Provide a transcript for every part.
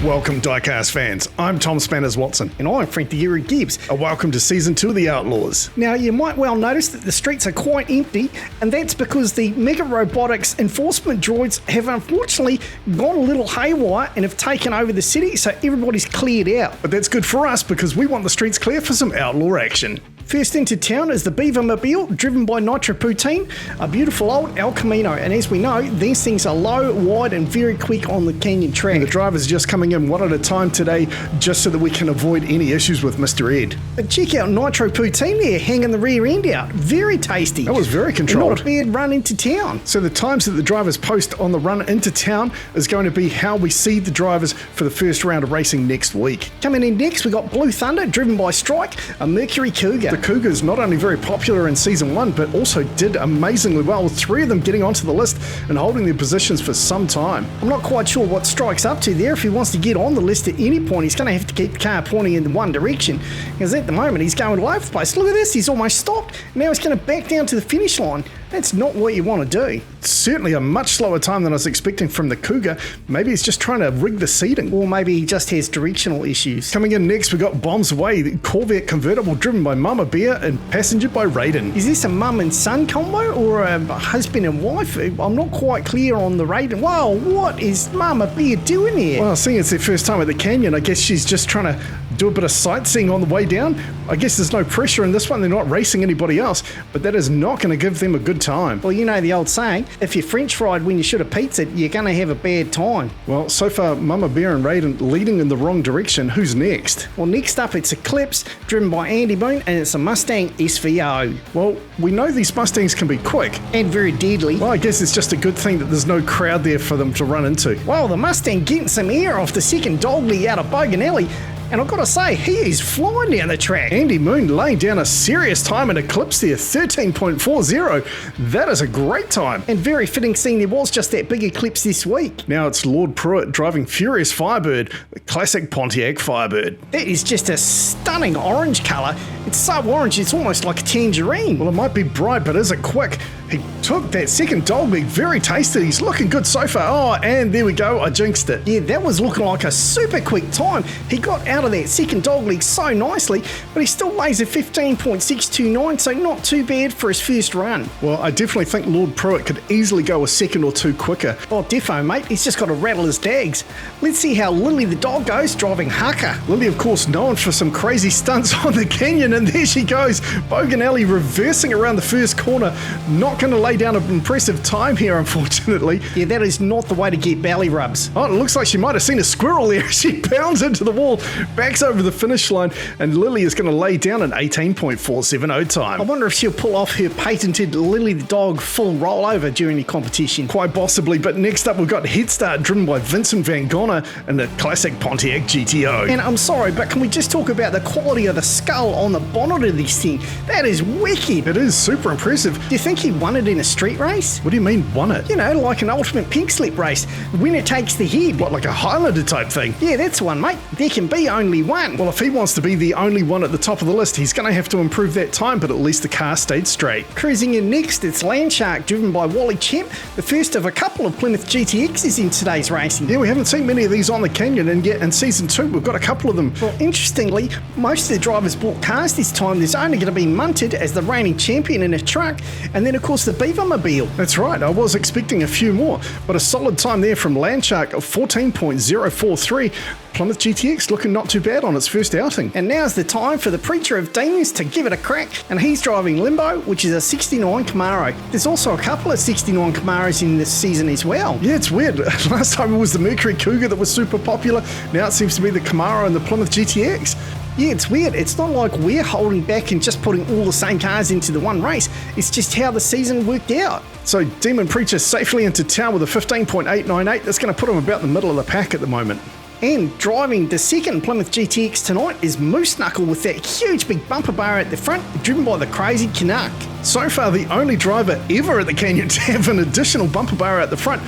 Welcome, Diecast fans. I'm Tom Spanners Watson. And I'm Frank the Erie Gibbs. Welcome to Season 2 of The Outlaws. Now, you might well notice that the streets are quite empty, and that's because the Mega Robotics enforcement droids have unfortunately gone a little haywire and have taken over the city, so everybody's cleared out. But that's good for us because we want the streets clear for some outlaw action. First into town is the Beaver Mobile, driven by Nitro Poutine, a beautiful old El Camino. And as we know, these things are low, wide, and very quick on the Canyon track. And the drivers are just coming in one at a time today, just so that we can avoid any issues with Mr. Ed. But check out Nitro Poutine there, hanging the rear end out. Very tasty. That was very controlled. And not a bad run into town. So the times that the drivers post on the run into town is going to be how we see the drivers for the first round of racing next week. Coming in next, we got Blue Thunder, driven by Strike, a Mercury Cougar. The Cougar is not only very popular in Season 1, but also did amazingly well, with 3 of them getting onto the list and holding their positions for some time. I'm not quite sure what Strike's up to there. If he wants to get on the list at any point, he's going to have to keep the car pointing in one direction, because at the moment he's going all over the place. Look at this, he's almost stopped. Now he's going to back down to the finish line. That's not what you want to do. Certainly a much slower time than I was expecting from the Cougar. Maybe he's just trying to rig the seating. Or maybe he just has directional issues. Coming in next, we got Bombs Away, the Corvette convertible driven by Mama Bear and passenger by Raiden. Is this a mum and son combo or a husband and wife? I'm not quite clear on the Raiden. Wow, what is Mama Bear doing here? Well, seeing it's their first time at the Canyon, I guess she's just trying to do a bit of sightseeing on the way down. I guess there's no pressure in this one. They're not racing anybody else, but that is not going to give them a good time. Well, you know the old saying, if you French fried when you should have pizza, you're going to have a bad time. Well, so far, Mama Bear and Raiden leading in the wrong direction. Who's next? Well, next up, it's Eclipse, driven by Andy Moon, and it's a Mustang SVO. Well, we know these Mustangs can be quick. And very deadly. Well, I guess it's just a good thing that there's no crowd there for them to run into. Well, the Mustang getting some air off the second dogleg out of Bogan Alley. And I've got to say, he is flying down the track. Andy Moon laying down a serious time in Eclipse there, 13.40. That is a great time. And very fitting seeing there was just that big Eclipse this week. Now it's Lord Pruitt driving Furious Firebird, the classic Pontiac Firebird. That is just a stunning orange colour. It's so orange, it's almost like a tangerine. Well, it might be bright, but is it quick? He took that second dogleg very tasty. He's looking good so far. Oh, and there we go. I jinxed it. Yeah, that was looking like a super quick time. He got out of that second dogleg so nicely, but he still lays a 15.629, so not too bad for his first run. Well, I definitely think Lord Pruitt could easily go a second or two quicker. Oh, defo, mate. He's just got to rattle his dags. Let's see how Lily the dog goes driving Haka. Lily, of course, known for some crazy stunts on the Canyon, and there she goes. Bogan Alley reversing around the first corner. Not going to lay down an impressive time here, unfortunately. Yeah, that is not the way to get belly rubs. Oh, it looks like she might have seen a squirrel there. She pounds into the wall, backs over the finish line, and Lily is going to lay down an 18.470 time. I wonder if she'll pull off her patented Lily the dog full rollover during the competition. Quite possibly, but next up we've got Head Start driven by Vincent Van Gogh and the classic Pontiac GTO. And I'm sorry, but can we just talk about the quality of the skull on the bonnet of this thing? That is wicked. It is super impressive. Do you think he won it in a street race? What do you mean, won it? You know, like an ultimate pink slip race. Winner takes the head. What, like a Highlander type thing? Yeah, that's one, mate. There can be only one. Well, if he wants to be the only one at the top of the list, he's going to have to improve that time, but at least the car stayed straight. Cruising in next, it's Landshark, driven by Wally Champ, the first of a couple of Plymouth GTXs in today's racing. Yeah, we haven't seen many of these on the Canyon, and yet in Season 2 we've got a couple of them. Well, interestingly, most of the drivers bought cars this time. There's only going to be Munted as the reigning champion in a truck, and then of course the Beaver Mobile. That's right, I was expecting a few more, but a solid time there from Landshark of 14.043. Plymouth GTX looking not too bad on its first outing. And now's the time for the Preacher of Demons to give it a crack, and he's driving Limbo, which is a 69 Camaro. There's also a couple of 69 Camaros in this season as well. Yeah, it's weird. Last time it was the Mercury Cougar that was super popular. Now it seems to be the Camaro and the Plymouth GTX. Yeah, it's weird. It's not like we're holding back and just putting all the same cars into the one race. It's just how the season worked out. So Demon Preacher safely into town with a 15.898. That's going to put him about the middle of the pack at the moment. And driving the second Plymouth GTX tonight is Moose Knuckle with that huge big bumper bar at the front, driven by the crazy Canuck. So far, the only driver ever at the Canyon to have an additional bumper bar at the front.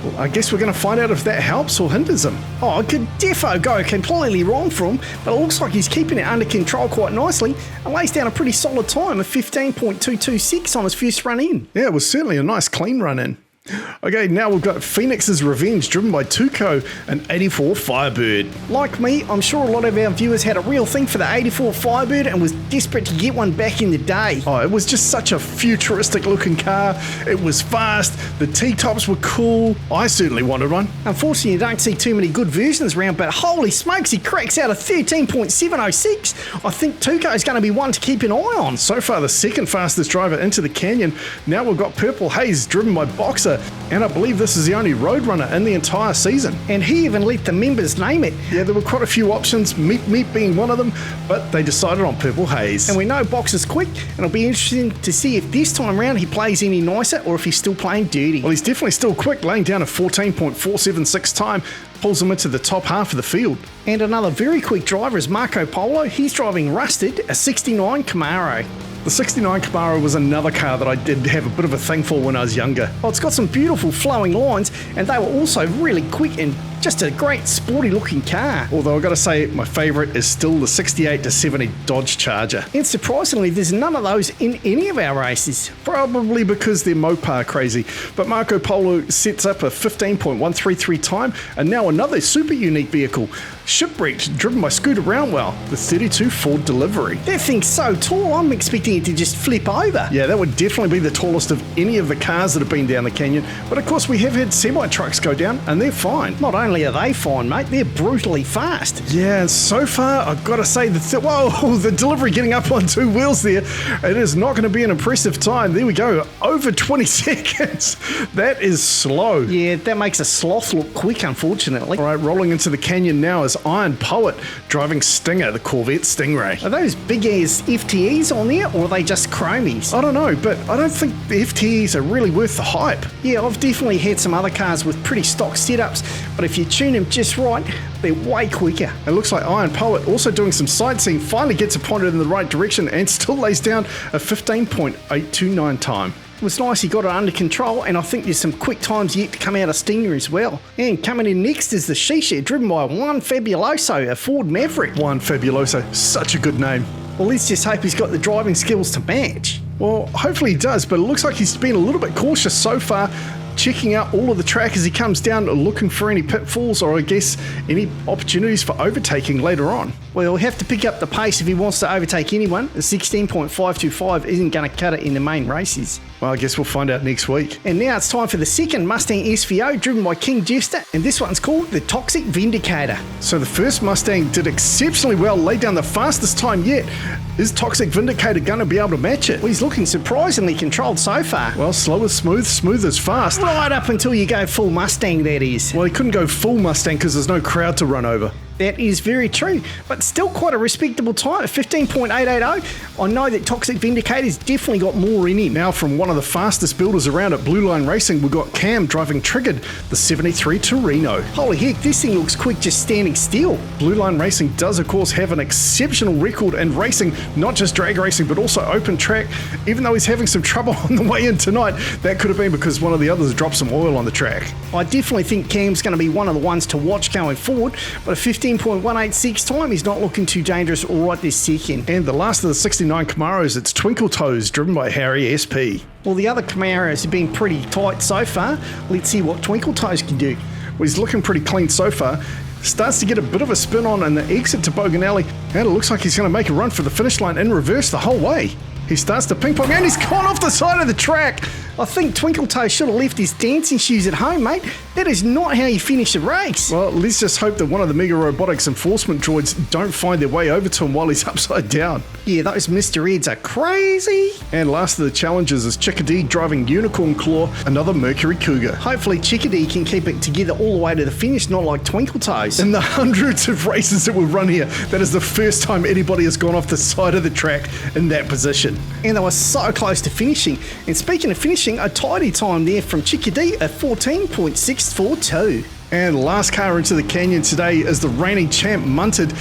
Well, I guess we're going to find out if that helps or hinders him. Oh, it could defo go completely wrong for him, but it looks like he's keeping it under control quite nicely and lays down a pretty solid time of 15.226 on his first run in. Yeah, it was certainly a nice clean run in. Okay, now we've got Phoenix's Revenge, driven by Tuco, an 84 Firebird. Like me, I'm sure a lot of our viewers had a real thing for the 84 Firebird and was desperate to get one back in the day. Oh, it was just such a futuristic looking car. It was fast, the T-tops were cool. I certainly wanted one. Unfortunately, you don't see too many good versions around, but holy smokes, he cracks out a 13.706. I think Tuco is going to be one to keep an eye on. So far, the second fastest driver into the Canyon. Now we've got Purple Haze, driven by Boxer, and I believe this is the only Roadrunner in the entire season. And he even let the members name it. Yeah, there were quite a few options, Meep being one of them, but they decided on Purple Haze. And we know Boxer's quick, and it'll be interesting to see if this time around he plays any nicer or if he's still playing dirty. Well, he's definitely still quick, laying down a 14.476 time, pulls him into the top half of the field. And another very quick driver is Marco Polo. He's driving Rusted, a 69 Camaro. The 69 Camaro was another car that I did have a bit of a thing for when I was younger. Well, it's got some beautiful flowing lines, and they were also really quick and just a great sporty looking car. Although I've got to say, my favourite is still the 68 to 70 Dodge Charger. And surprisingly, there's none of those in any of our races. Probably because they're Mopar crazy. But Marco Polo sets up a 15.133 time, and now another super unique vehicle. Shipwrecked, driven by Scooter Brownwell, the 32 Ford Delivery. That thing's so tall, I'm expecting it to just flip over. Yeah, that would definitely be the tallest of any of the cars that have been down the canyon. But of course, we have had semi-trucks go down, and they're fine. Not only are they fine, mate, they're brutally fast. Yeah, and so far, I've got to say, the Delivery getting up on two wheels there, it is not going to be an impressive time. There we go, over 20 seconds. That is slow. Yeah, that makes a sloth look quick, unfortunately. All right, rolling into the canyon now is Iron Poet, driving Stinger, the Corvette Stingray. Are those big-ass FTEs on there, or are they just chromies? I don't know, but I don't think the FTEs are really worth the hype. Yeah, I've definitely had some other cars with pretty stock setups, but if you tune them just right, they're way quicker. It looks like Iron Poet also doing some sightseeing, finally gets it pointed in the right direction and still lays down a 15.829 time. It was nice he got it under control, and I think there's some quick times yet to come out of Stinger as well. And coming in next is the Shisha, driven by Juan Fabuloso, a Ford Maverick. Juan Fabuloso, such a good name. Well, let's just hope he's got the driving skills to match. Well, hopefully he does, but it looks like he's been a little bit cautious so far, checking out all of the track as he comes down, looking for any pitfalls or I guess any opportunities for overtaking later on. Well, he'll have to pick up the pace if he wants to overtake anyone. The 16.525 isn't going to cut it in the main races. Well, I guess we'll find out next week. And now it's time for the second Mustang SVO, driven by King Jester, and this one's called the Toxic Vindicator. So the first Mustang did exceptionally well, laid down the fastest time yet. Is Toxic Vindicator going to be able to match it? Well, he's looking surprisingly controlled so far. Well, slow is smooth, smooth is fast. Right up until you go full Mustang, that is. Well, he couldn't go full Mustang because there's no crowd to run over. That is very true, but still quite a respectable time at 15.880. I know that Toxic Vindicator's definitely got more in him. Now from one of the fastest builders around at Blue Line Racing, we've got Cam driving Triggered, the 73 Torino. Holy heck, this thing looks quick just standing still. Blue Line Racing does of course have an exceptional record in racing, not just drag racing but also open track. Even though he's having some trouble on the way in tonight, that could have been because one of the others dropped some oil on the track. I definitely think Cam's going to be one of the ones to watch going forward, but a 15.186 time is not looking too dangerous right this second. And the last of the 69 Camaros, it's Twinkle Toes, driven by Harry SP. Well, the other Camaros have been pretty tight so far. Let's see what Twinkle Toes can do. Well, he's looking pretty clean so far. Starts to get a bit of a spin on in the exit to Bogan Alley, and it looks like he's going to make a run for the finish line in reverse the whole way. He starts to ping pong and he's gone off the side of the track. I think Twinkle Toes should have left his dancing shoes at home, mate. That is not how you finish a race. Well, let's just hope that one of the Mega Robotics enforcement droids don't find their way over to him while he's upside down. Yeah, those Mr. Eds are crazy. And last of the challenges is Chickadee driving Unicorn Claw, another Mercury Cougar. Hopefully Chickadee can keep it together all the way to the finish, not like Twinkle Toes. In the hundreds of races that we've run here, that is the first time anybody has gone off the side of the track in that position. And they were so close to finishing. And speaking of finishing, a tidy time there from Chickadee at 14.642. And last car into the canyon today is the reigning champ Munted.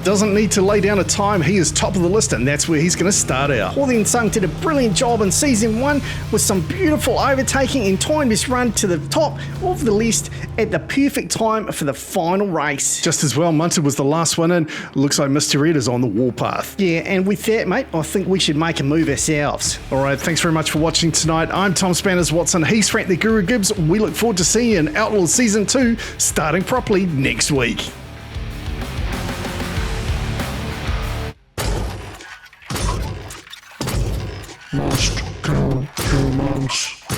doesn't need to lay down a time. He is top of the list, and that's where he's going to start out. Pauline Sung did a brilliant job in season 1 with some beautiful overtaking and timed his run to the top of the list at the perfect time for the final race. Just as well, Munter was the last one in. Looks like Mr. Red is on the warpath. Yeah, and with that, mate, I think we should make a move ourselves. All right, thanks very much for watching tonight. I'm Tom Spanners Watson. He's Frank the Guru Gibbs. We look forward to seeing you in Outlaws Season 2 starting properly next week. Must count humans.